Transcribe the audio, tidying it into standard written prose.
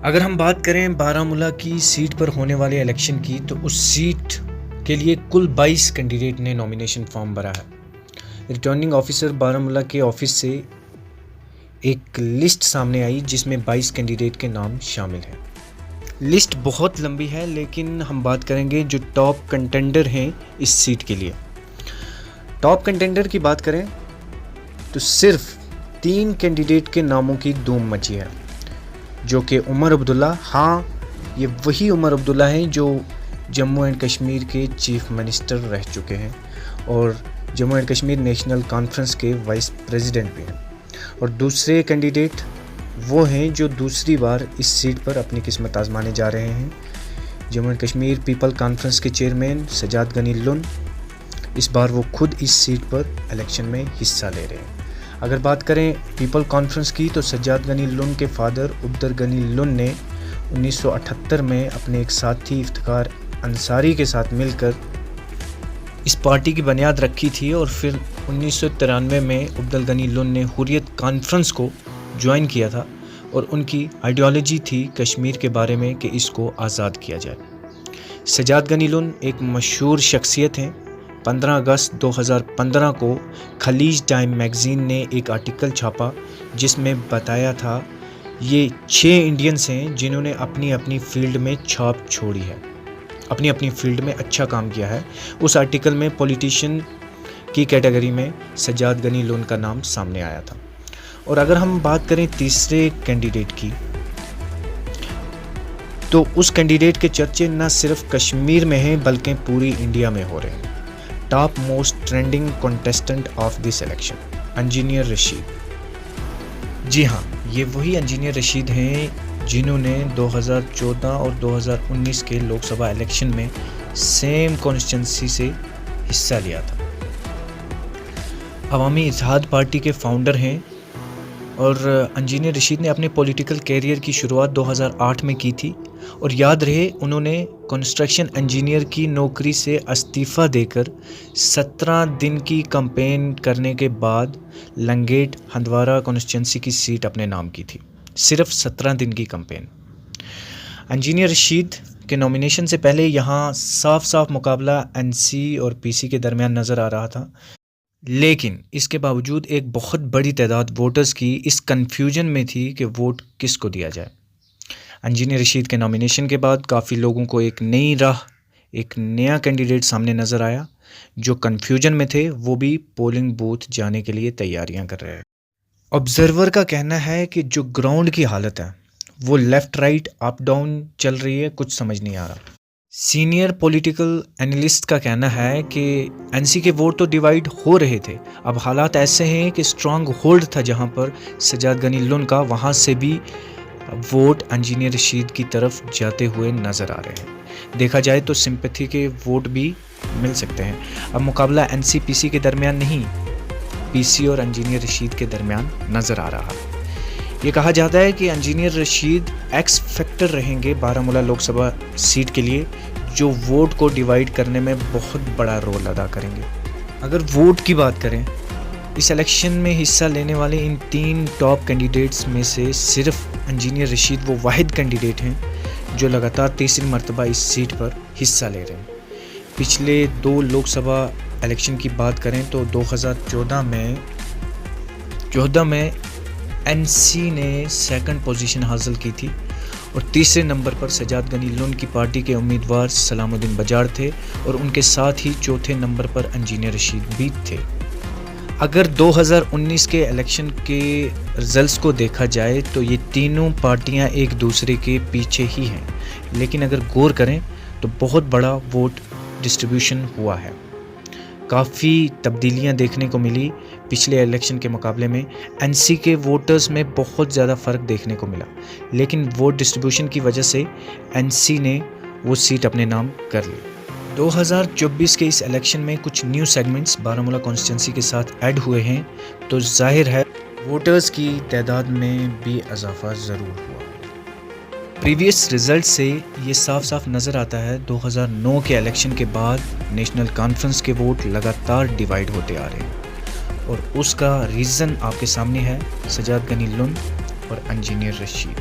اگر ہم بات کریں بارہمولہ کی سیٹ پر ہونے والے الیکشن کی تو اس سیٹ کے لیے کل 22 کینڈیڈیٹ نے نامینیشن فارم بھرا ہے۔ ریٹرننگ آفیسر بارہمولہ کے آفس سے ایک لسٹ سامنے آئی جس میں 22 کینڈیڈیٹ کے نام شامل ہیں۔ لسٹ بہت لمبی ہے لیکن ہم بات کریں گے جو ٹاپ کنٹینڈر ہیں اس سیٹ کے لیے۔ ٹاپ کنٹینڈر کی بات کریں تو صرف 3 کینڈیڈیٹ کے ناموں کی دھوم مچی ہے، جو کہ عمر عبداللہ، ہاں یہ وہی عمر عبداللہ ہیں جو جموں اینڈ کشمیر کے چیف منسٹر رہ چکے ہیں اور Jammu and Kashmir national conference کے وائس پریزیڈنٹ بھی ہیں۔ اور دوسرے کینڈیڈیٹ وہ ہیں جو دوسری بار اس سیٹ پر اپنی قسمت آزمانے جا رہے ہیں، Jammu and Kashmir people conference کے چیئرمین سجاد غنی لون۔ اس بار وہ خود اس سیٹ پر الیکشن میں حصہ لے رہے ہیں۔ اگر بات کریں پیپل کانفرنس کی تو سجاد غنی لون کے فادر عبدر غنی لون نے 1978 میں اپنے ایک ساتھی افتخار انصاری کے ساتھ مل کر اس پارٹی کی بنیاد رکھی تھی اور پھر 1993 میں عبدر غنی لون نے حریت کانفرنس کو جوائن کیا تھا اور ان کی آئیڈیالوجی تھی کشمیر کے بارے میں کہ اس کو آزاد کیا جائے۔ سجاد غنی لون ایک مشہور شخصیت ہیں۔ 15 اگست 2015 کو خلیج ٹائم میگزین نے ایک آرٹیکل چھاپا جس میں بتایا تھا یہ 6 انڈینز ہیں جنہوں نے اپنی اپنی فیلڈ میں چھاپ چھوڑی ہے، اپنی اپنی فیلڈ میں اچھا کام کیا ہے۔ اس آرٹیکل میں پولیٹیشین کی کیٹیگری میں سجاد غنی لون کا نام سامنے آیا تھا۔ اور اگر ہم بات کریں تیسرے کینڈیڈیٹ کی تو اس کینڈیڈیٹ کے چرچے نہ صرف کشمیر میں ہیں بلکہ پوری انڈیا میں ہو رہے ہیں۔ Top most trending contestant of this election engineer Rashid. جی ہاں، یہ وہی انجینئر رشید ہیں جنہوں نے 2014 اور 2019 کے لوک سبھا الیکشن میں سیم کانسٹیٹوئنسی سے حصہ لیا تھا۔ عوامی اتحاد پارٹی کے فاؤنڈر ہیں اور انجینئر رشید نے اپنے پولیٹیکل کیریئر کی شروعات 2008 میں کی تھی اور یاد رہے انہوں نے کنسٹرکشن انجینئر کی نوکری سے استعفیٰ دے کر 17 دن کی کمپین کرنے کے بعد لنگیٹ ہندوارہ کانسٹیٹوئنسی کی سیٹ اپنے نام کی تھی۔ صرف 17 دن کی کمپین۔ انجینئر رشید کے نامینیشن سے پہلے یہاں صاف صاف مقابلہ این سی اور پی سی کے درمیان نظر آ رہا تھا، لیکن اس کے باوجود ایک بہت بڑی تعداد ووٹرز کی اس کنفیوژن میں تھی کہ ووٹ کس کو دیا جائے۔ انجینئر رشید کے نامینیشن کے بعد کافی لوگوں کو ایک نئی راہ، ایک نیا کینڈیڈیٹ سامنے نظر آیا۔ جو کنفیوژن میں تھے وہ بھی پولنگ بوتھ جانے کے لیے تیاریاں کر رہے ہیں۔ آبزرور کا کہنا ہے کہ جو گراؤنڈ کی حالت ہے وہ لیفٹ رائٹ اپ ڈاؤن چل رہی ہے، کچھ سمجھ نہیں آ رہا۔ سینئر پولیٹیکل اینالسٹ کا کہنا ہے کہ این سی کے ووٹ تو ڈیوائیڈ ہو رہے تھے، اب حالات ایسے ہیں کہ اسٹرانگ ہولڈ تھا جہاں پر سجاد غنی لون کا، وہاں سے بھی ووٹ انجینئر رشید کی طرف جاتے ہوئے نظر آ رہے ہیں۔ دیکھا جائے تو سمپتھی کے ووٹ بھی مل سکتے ہیں۔ اب مقابلہ این سی پی سی کے درمیان نہیں، پی سی اور انجینئر رشید کے درمیان نظر آ رہا ہے۔ یہ کہا جاتا ہے کہ انجینئر رشید ایکس فیکٹر رہیں گے بارہمولہ لوک سبھا سیٹ کے لیے، جو ووٹ کو ڈیوائیڈ کرنے میں بہت بڑا رول ادا کریں گے۔ اگر ووٹ کی بات کریں، اس الیکشن میں حصہ لینے والے ان 3 ٹاپ کینڈیڈیٹس میں سے صرف انجینئر رشید وہ واحد کینڈیڈیٹ ہیں جو لگاتار تیسری مرتبہ اس سیٹ پر حصہ لے رہے ہیں۔ پچھلے 2 لوک سبھا الیکشن کی بات کریں تو 2014 میں این سی نے سیکنڈ پوزیشن حاصل کی تھی اور تیسرے نمبر پر سجاد غنی لون کی پارٹی کے امیدوار سلام الدین بجاڑ تھے اور ان کے ساتھ ہی چوتھے نمبر پر انجینئر رشید بھی تھے۔ اگر 2019 کے الیکشن کے رزلٹس کو دیکھا جائے تو یہ تینوں پارٹیاں ایک دوسرے کے پیچھے ہی ہیں، لیکن اگر غور کریں تو بہت بڑا ووٹ ڈسٹریبیوشن ہوا ہے۔ کافی تبدیلیاں دیکھنے کو ملی پچھلے الیکشن کے مقابلے میں۔ این سی کے ووٹرز میں بہت زیادہ فرق دیکھنے کو ملا، لیکن ووٹ ڈسٹریبیوشن کی وجہ سے این سی نے وہ سیٹ اپنے نام کر لی۔ 2024 کے اس الیکشن میں کچھ نیو سیگمنٹس بارہمولہ کانسٹیٹوئنسی کے ساتھ ایڈ ہوئے ہیں تو ظاہر ہے ووٹرز کی تعداد میں بھی اضافہ ضرور ہوا۔ پریویس رزلٹ سے یہ صاف صاف نظر آتا ہے 2009 کے الیکشن کے بعد نیشنل کانفرنس کے ووٹ لگاتار ڈیوائیڈ ہوتے آ رہے ہیں اور اس کا ریزن آپ کے سامنے ہے، سجاد غنی لون اور انجینئر رشید۔